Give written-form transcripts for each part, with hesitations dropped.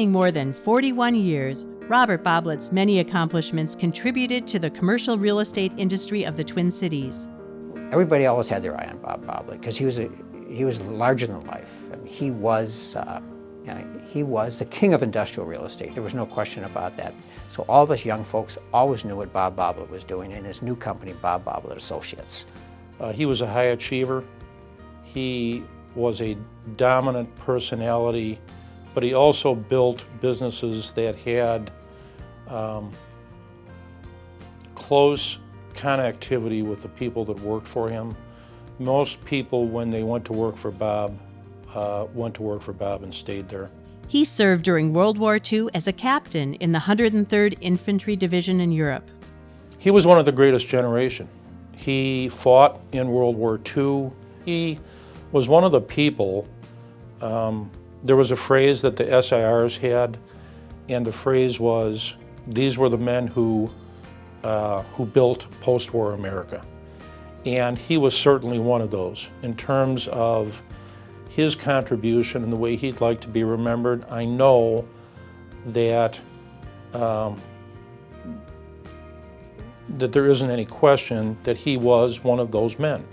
Spanning more than 41 years, Robert Boblett's many accomplishments contributed to the commercial real estate industry of the Twin Cities. Everybody always had their eye on Bob Boblett because he was larger than life. I mean, he was the king of industrial real estate. There was no question about that. So all of us young folks always knew what Bob Boblett was doing in his new company, Bob Boblett Associates. He was a high achiever. He was a dominant personality, but he also built businesses that had close connectivity with the people that worked for him. Most people, when they went to work for Bob, went to work for Bob and stayed there. He served during World War II as a captain in the 103rd Infantry Division in Europe. He was one of the greatest generation. He fought in World War II. He was one of the people, there was a phrase that the SIRs had, and the phrase was, these were the men who built post-war America. And he was certainly one of those. In terms of his contribution and the way he'd like to be remembered, I know that that there isn't any question that he was one of those men.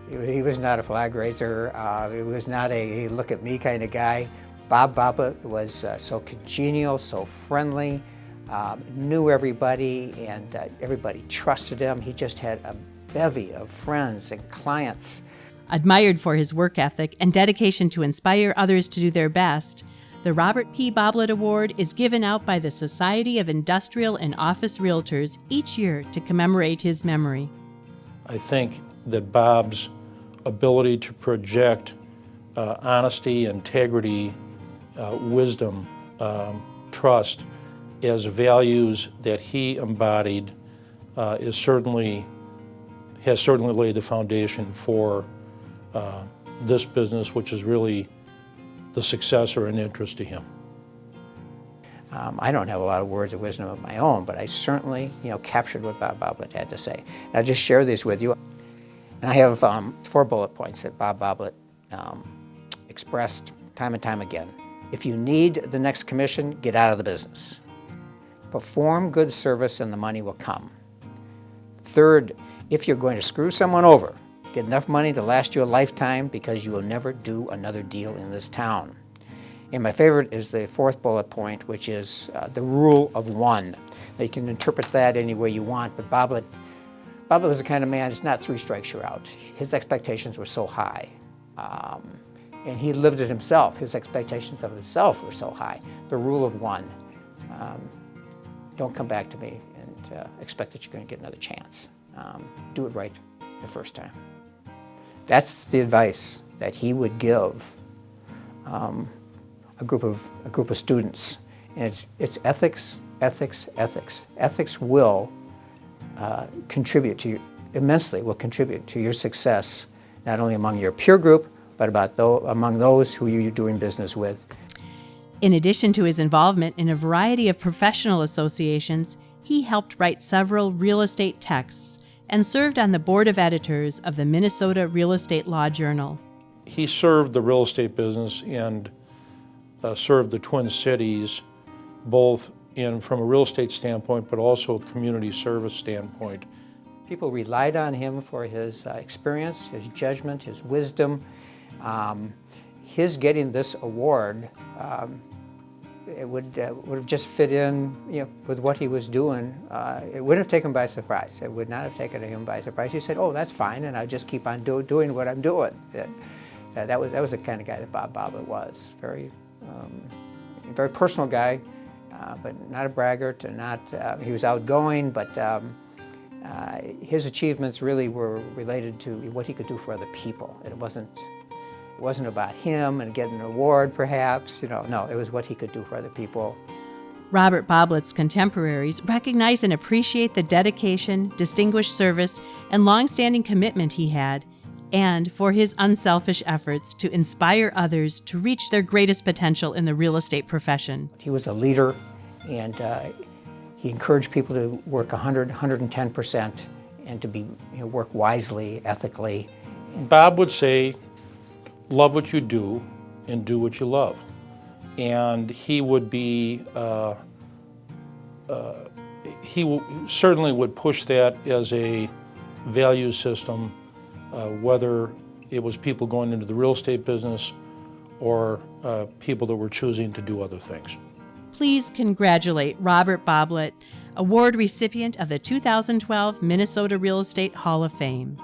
He was not a flag raiser. He was not a look at me kind of guy. Bob Boblett was so congenial, so friendly, knew everybody, and everybody trusted him. He just had a bevy of friends and clients. Admired for his work ethic and dedication to inspire others to do their best, the Robert P. Boblett Award is given out by the Society of Industrial and Office Realtors each year to commemorate his memory. I think that Bob's ability to project honesty, integrity, wisdom, trust as values that he embodied has certainly laid the foundation for this business, which is really the successor and interest to him. I don't have a lot of words of wisdom of my own, but I certainly, captured what Bob Boblett had to say. And I'll just share these with you. And I have 4 bullet points that Bob Boblett expressed time and time again. If you need the next commission, get out of the business. Perform good service and the money will come. Third, if you're going to screw someone over, get enough money to last you a lifetime because you will never do another deal in this town. And my favorite is the 4th bullet point, which is the rule of 1. Now, you can interpret that any way you want, but Boblett was the kind of man, it's not 3 strikes you're out. His expectations were so high. And he lived it himself. His expectations of himself were so high. The rule of 1. Don't come back to me and expect that you're going to get another chance. Do it right the first time. That's the advice that he would give a group of students. And it's ethics, ethics, ethics. Ethics will contribute to immensely will contribute to your success, not only among your peer group, but among those who you're doing business with. In addition to his involvement in a variety of professional associations, he helped write several real estate texts and served on the board of editors of the Minnesota Real Estate Law Journal. He served the real estate business and served the Twin Cities, both from a real estate standpoint, but also a community service standpoint. People relied on him for his experience, his judgment, his wisdom. His getting this award, it would have just fit in, with what he was doing. It wouldn't have taken him by surprise. It would not have taken him by surprise. He said, "Oh, that's fine," and I'll just keep on doing what I'm doing. That was the kind of guy that Bob Boblett was. Very personal guy, but not a braggart, and he was outgoing, but his achievements really were related to what he could do for other people. It wasn't about him and getting an award, perhaps. No, it was what he could do for other people. Robert Boblett's contemporaries recognize and appreciate the dedication, distinguished service, and long-standing commitment he had, and for his unselfish efforts to inspire others to reach their greatest potential in the real estate profession. He was a leader, and he encouraged people to work 100, 110%, and to work wisely, ethically. Bob would say, love what you do and do what you love. and he would be, certainly would push that as a value system, whether it was people going into the real estate business or people that were choosing to do other things. Please congratulate Robert Boblett, award recipient of the 2012 Minnesota Real Estate Hall of Fame.